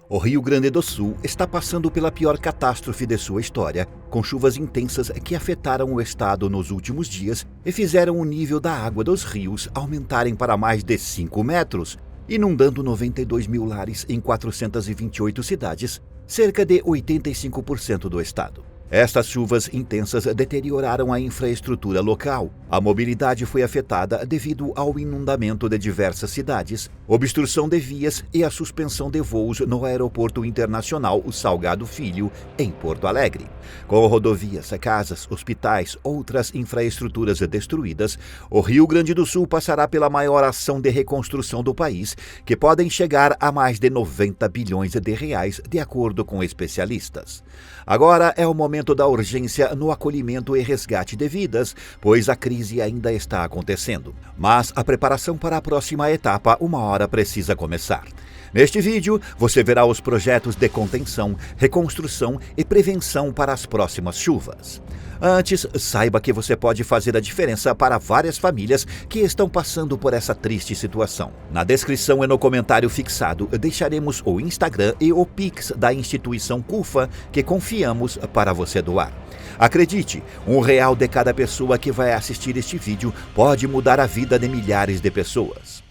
O Rio Grande do Sul está passando pela pior catástrofe de sua história, com chuvas intensas que afetaram o estado nos últimos dias e fizeram o nível da água dos rios aumentarem para mais de 5 metros, inundando 92 mil lares em 428 cidades, cerca de 85% do estado. Estas chuvas intensas deterioraram a infraestrutura local. A mobilidade foi afetada devido ao inundamento de diversas cidades, obstrução de vias e a suspensão de voos no Aeroporto Internacional Salgado Filho, em Porto Alegre. Com rodovias, casas, hospitais, outras infraestruturas destruídas, o Rio Grande do Sul passará pela maior ação de reconstrução do país, que podem chegar a mais de 90 bilhões de reais, de acordo com especialistas. Agora é o momento da urgência no acolhimento e resgate de vidas, pois a crise ainda está acontecendo. Mas a preparação para a próxima etapa, uma hora precisa começar. Neste vídeo, você verá os projetos de contenção, reconstrução e prevenção para as próximas chuvas. Antes, saiba que você pode fazer a diferença para várias famílias que estão passando por essa triste situação. Na descrição e no comentário fixado, deixaremos o Instagram e o Pix da instituição CUFA, que confiamos para você doar. Acredite, R$1 de cada pessoa que vai assistir este vídeo pode mudar a vida de milhares de pessoas.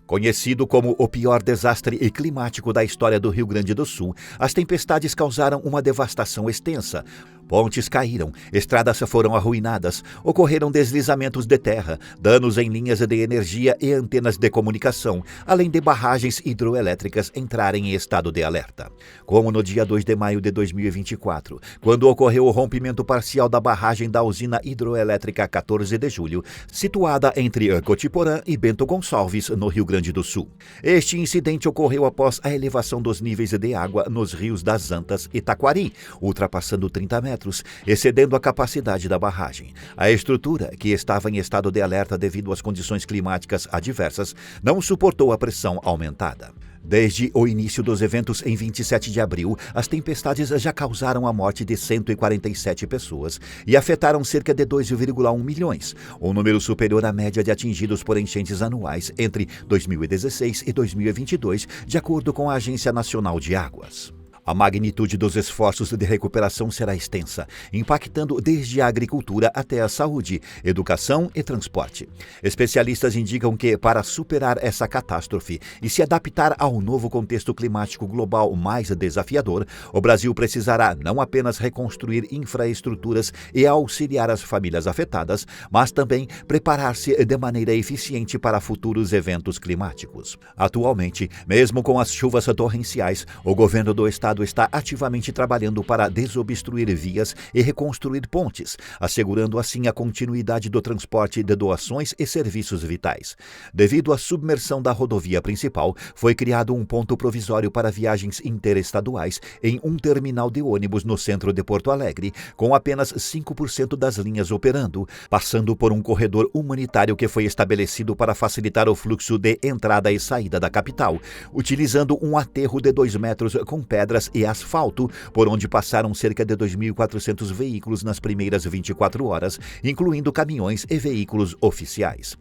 Conhecido como o pior desastre climático da história do Rio Grande do Sul, as tempestades causaram uma devastação extensa. Pontes caíram, estradas foram arruinadas, ocorreram deslizamentos de terra, danos em linhas de energia e antenas de comunicação, além de barragens hidroelétricas entrarem em estado de alerta. Como no dia 2 de maio de 2024, quando ocorreu o rompimento parcial da barragem da usina hidroelétrica 14 de julho, situada entre Cotiporã e Bento Gonçalves, no Rio Grande do Sul. Este incidente ocorreu após a elevação dos níveis de água nos rios das Antas e Taquari, ultrapassando 30 metros, excedendo a capacidade da barragem. A estrutura, que estava em estado de alerta devido às condições climáticas adversas, não suportou a pressão aumentada. Desde o início dos eventos em 27 de abril, as tempestades já causaram a morte de 147 pessoas e afetaram cerca de 2,1 milhões, um número superior à média de atingidos por enchentes anuais entre 2016 e 2022, de acordo com a Agência Nacional de Águas. A magnitude dos esforços de recuperação será extensa, impactando desde a agricultura até a saúde, educação e transporte. Especialistas indicam que, para superar essa catástrofe e se adaptar ao novo contexto climático global mais desafiador, o Brasil precisará não apenas reconstruir infraestruturas e auxiliar as famílias afetadas, mas também preparar-se de maneira eficiente para futuros eventos climáticos. Atualmente, mesmo com as chuvas torrenciais, o governo do estado está ativamente trabalhando para desobstruir vias e reconstruir pontes, assegurando assim a continuidade do transporte de doações e serviços vitais. Devido à submersão da rodovia principal, foi criado um ponto provisório para viagens interestaduais em um terminal de ônibus no centro de Porto Alegre, com apenas 5% das linhas operando, passando por um corredor humanitário que foi estabelecido para facilitar o fluxo de entrada e saída da capital, utilizando um aterro de 2 metros com pedras e asfalto, por onde passaram cerca de 2.400 veículos nas primeiras 24 horas, incluindo caminhões e veículos oficiais.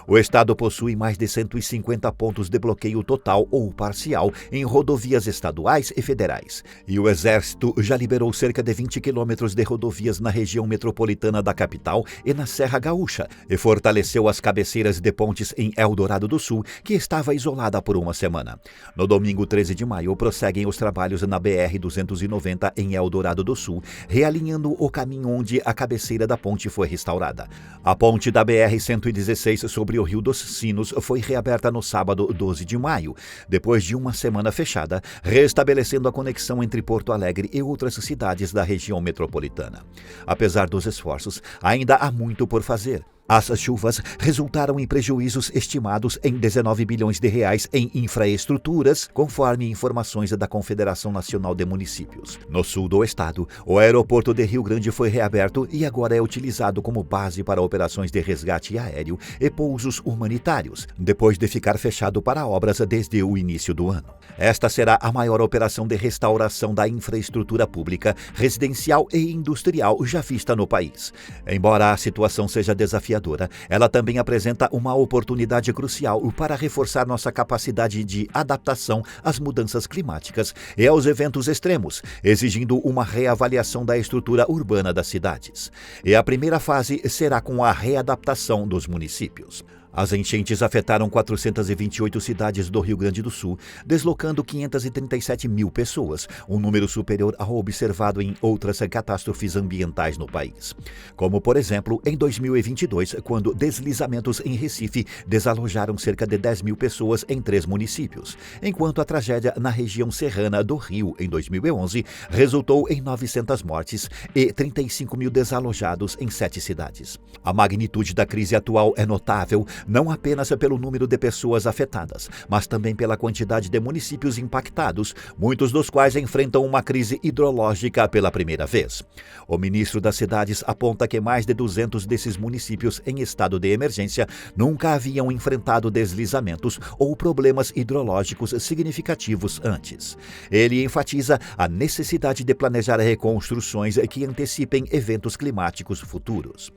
O estado possui mais de 150 pontos de bloqueio total ou parcial em rodovias estaduais e federais. E o Exército já liberou cerca de 20 quilômetros de rodovias na região metropolitana da capital e na Serra Gaúcha, e fortaleceu as cabeceiras de pontes em Eldorado do Sul, que estava isolada por uma semana. No domingo 13 de maio, prosseguem os trabalhos na BR-290 em Eldorado do Sul, realinhando o caminho onde a cabeceira da ponte foi restaurada. A ponte da BR-116 sobre o Rio dos Sinos foi reaberta no sábado 12 de maio, depois de uma semana fechada, restabelecendo a conexão entre Porto Alegre e outras cidades da região metropolitana. Apesar dos esforços, ainda há muito por fazer. As chuvas resultaram em prejuízos estimados em 19 bilhões de reais em infraestruturas, conforme informações da Confederação Nacional de Municípios. No sul do estado, o aeroporto de Rio Grande foi reaberto e agora é utilizado como base para operações de resgate aéreo e pousos humanitários, depois de ficar fechado para obras desde o início do ano. Esta será a maior operação de restauração da infraestrutura pública, residencial e industrial já vista no país. Embora a situação seja desafiadora, desafiadora, ela também apresenta uma oportunidade crucial para reforçar nossa capacidade de adaptação às mudanças climáticas e aos eventos extremos, exigindo uma reavaliação da estrutura urbana das cidades. E a primeira fase será com a readaptação dos municípios. As enchentes afetaram 428 cidades do Rio Grande do Sul, deslocando 537 mil pessoas, um número superior ao observado em outras catástrofes ambientais no país. Como, por exemplo, em 2022, quando deslizamentos em Recife desalojaram cerca de 10 mil pessoas em 3 municípios, enquanto a tragédia na região serrana do Rio, em 2011, resultou em 900 mortes e 35 mil desalojados em 7 cidades. A magnitude da crise atual é notável, não apenas pelo número de pessoas afetadas, mas também pela quantidade de municípios impactados, muitos dos quais enfrentam uma crise hidrológica pela primeira vez. O ministro das Cidades aponta que mais de 200 desses municípios em estado de emergência nunca haviam enfrentado deslizamentos ou problemas hidrológicos significativos antes. Ele enfatiza a necessidade de planejar reconstruções que antecipem eventos climáticos futuros.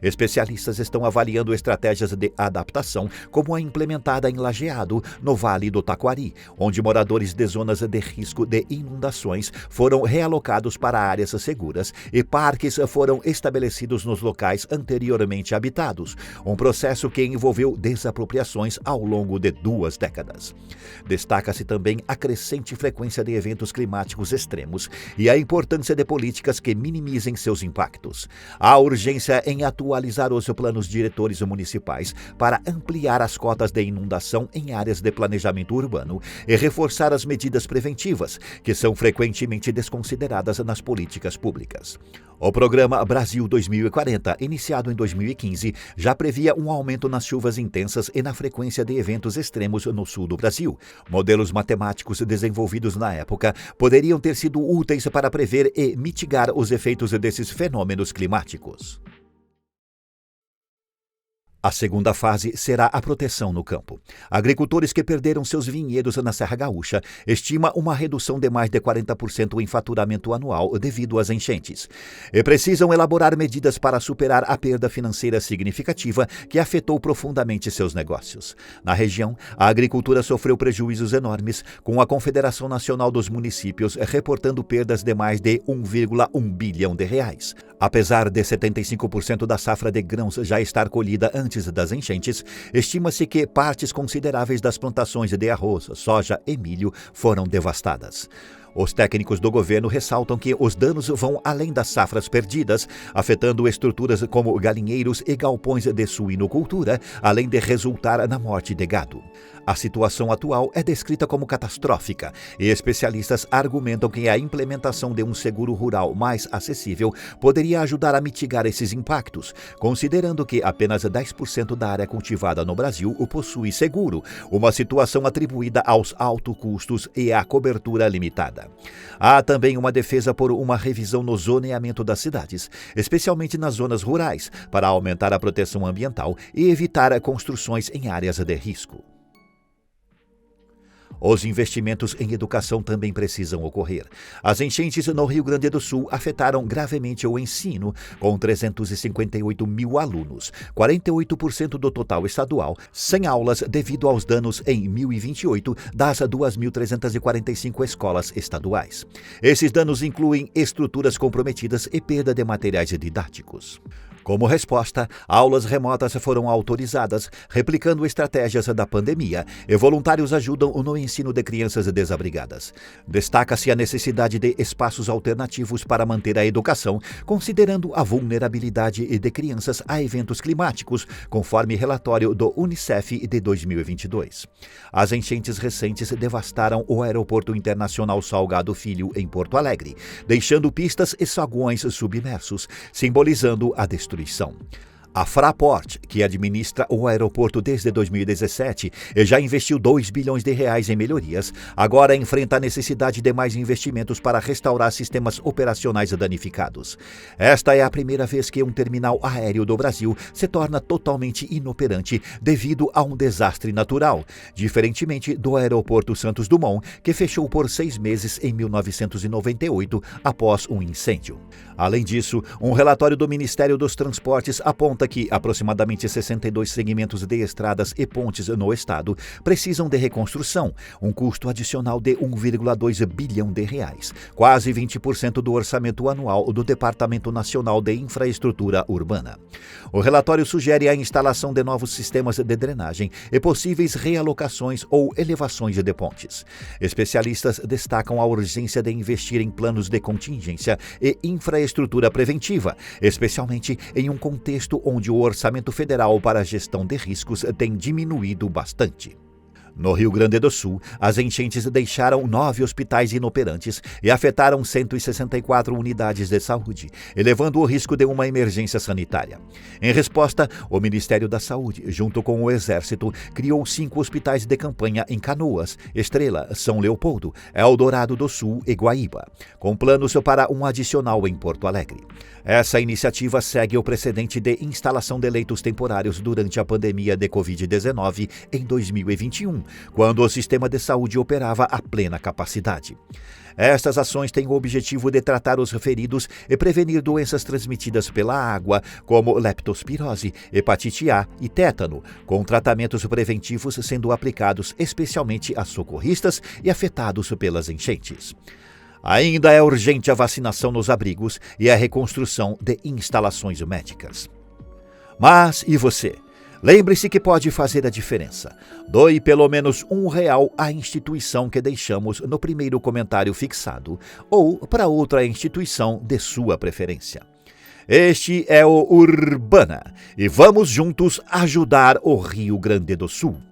Especialistas estão avaliando estratégias de adaptação, como a implementada em Lajeado, no Vale do Taquari, onde moradores de zonas de risco de inundações foram realocados para áreas seguras e parques foram estabelecidos nos locais anteriormente habitados, um processo que envolveu desapropriações ao longo de 2 décadas. Destaca-se também a crescente frequência de eventos climáticos extremos e a importância de políticas que minimizem seus impactos. Há urgência em atualizar os planos diretores municipais para ampliar as cotas de inundação em áreas de planejamento urbano e reforçar as medidas preventivas, que são frequentemente desconsideradas nas políticas públicas. O programa Brasil 2040, iniciado em 2015, já previa um aumento nas chuvas intensas e na frequência de eventos extremos no sul do Brasil. Modelos matemáticos desenvolvidos na época poderiam ter sido úteis para prever e mitigar os efeitos desses fenômenos climáticos. A segunda fase será a proteção no campo. Agricultores que perderam seus vinhedos na Serra Gaúcha estima uma redução de mais de 40% em faturamento anual devido às enchentes. E precisam elaborar medidas para superar a perda financeira significativa que afetou profundamente seus negócios. Na região, a agricultura sofreu prejuízos enormes, com a Confederação Nacional dos Municípios reportando perdas de mais de 1,1 bilhão de reais. Apesar de 75% da safra de grãos já estar colhida antes das enchentes, estima-se que partes consideráveis das plantações de arroz, soja e milho foram devastadas. Os técnicos do governo ressaltam que os danos vão além das safras perdidas, afetando estruturas como galinheiros e galpões de suinocultura, além de resultar na morte de gado. A situação atual é descrita como catastrófica e especialistas argumentam que a implementação de um seguro rural mais acessível poderia ajudar a mitigar esses impactos, considerando que apenas 10% da área cultivada no Brasil possui seguro, uma situação atribuída aos altos custos e à cobertura limitada. Há também uma defesa por uma revisão no zoneamento das cidades, especialmente nas zonas rurais, para aumentar a proteção ambiental e evitar construções em áreas de risco. Os investimentos em educação também precisam ocorrer. As enchentes no Rio Grande do Sul afetaram gravemente o ensino, com 358 mil alunos, 48% do total estadual, sem aulas devido aos danos em 1028 das 2.345 escolas estaduais. Esses danos incluem estruturas comprometidas e perda de materiais didáticos. Como resposta, aulas remotas foram autorizadas, replicando estratégias da pandemia, e voluntários ajudam no ensino de crianças desabrigadas. Destaca-se a necessidade de espaços alternativos para manter a educação, considerando a vulnerabilidade de crianças a eventos climáticos, conforme relatório do Unicef de 2022. As enchentes recentes devastaram o Aeroporto Internacional Salgado Filho, em Porto Alegre, deixando pistas e saguões submersos, simbolizando a destruição. A Fraport, que administra o aeroporto desde 2017 e já investiu 2 bilhões de reais em melhorias, agora enfrenta a necessidade de mais investimentos para restaurar sistemas operacionais danificados. Esta é a primeira vez que um terminal aéreo do Brasil se torna totalmente inoperante devido a um desastre natural, diferentemente do aeroporto Santos Dumont, que fechou por 6 meses em 1998 após um incêndio. Além disso, um relatório do Ministério dos Transportes aponta aponta que aproximadamente 62 segmentos de estradas e pontes no estado precisam de reconstrução, um custo adicional de 1,2 bilhão de reais, quase 20% do orçamento anual do Departamento Nacional de Infraestrutura Urbana. O relatório sugere a instalação de novos sistemas de drenagem e possíveis realocações ou elevações de pontes. Especialistas destacam a urgência de investir em planos de contingência e infraestrutura preventiva, especialmente em um contexto onde o orçamento federal para a gestão de riscos tem diminuído bastante. No Rio Grande do Sul, as enchentes deixaram 9 hospitais inoperantes e afetaram 164 unidades de saúde, elevando o risco de uma emergência sanitária. Em resposta, o Ministério da Saúde, junto com o Exército, criou 5 hospitais de campanha em Canoas, Estrela, São Leopoldo, Eldorado do Sul e Guaíba, com planos para um adicional em Porto Alegre. Essa iniciativa segue o precedente de instalação de leitos temporários durante a pandemia de Covid-19 em 2021, quando o sistema de saúde operava a plena capacidade. Estas ações têm o objetivo de tratar os feridos e prevenir doenças transmitidas pela água, como leptospirose, hepatite A e tétano, com tratamentos preventivos sendo aplicados especialmente a socorristas e afetados pelas enchentes. Ainda é urgente a vacinação nos abrigos e a reconstrução de instalações médicas. Mas e você? Lembre-se que pode fazer a diferença. Doe pelo menos R$1 à instituição que deixamos no primeiro comentário fixado ou para outra instituição de sua preferência. Este é o Urbana e vamos juntos ajudar o Rio Grande do Sul.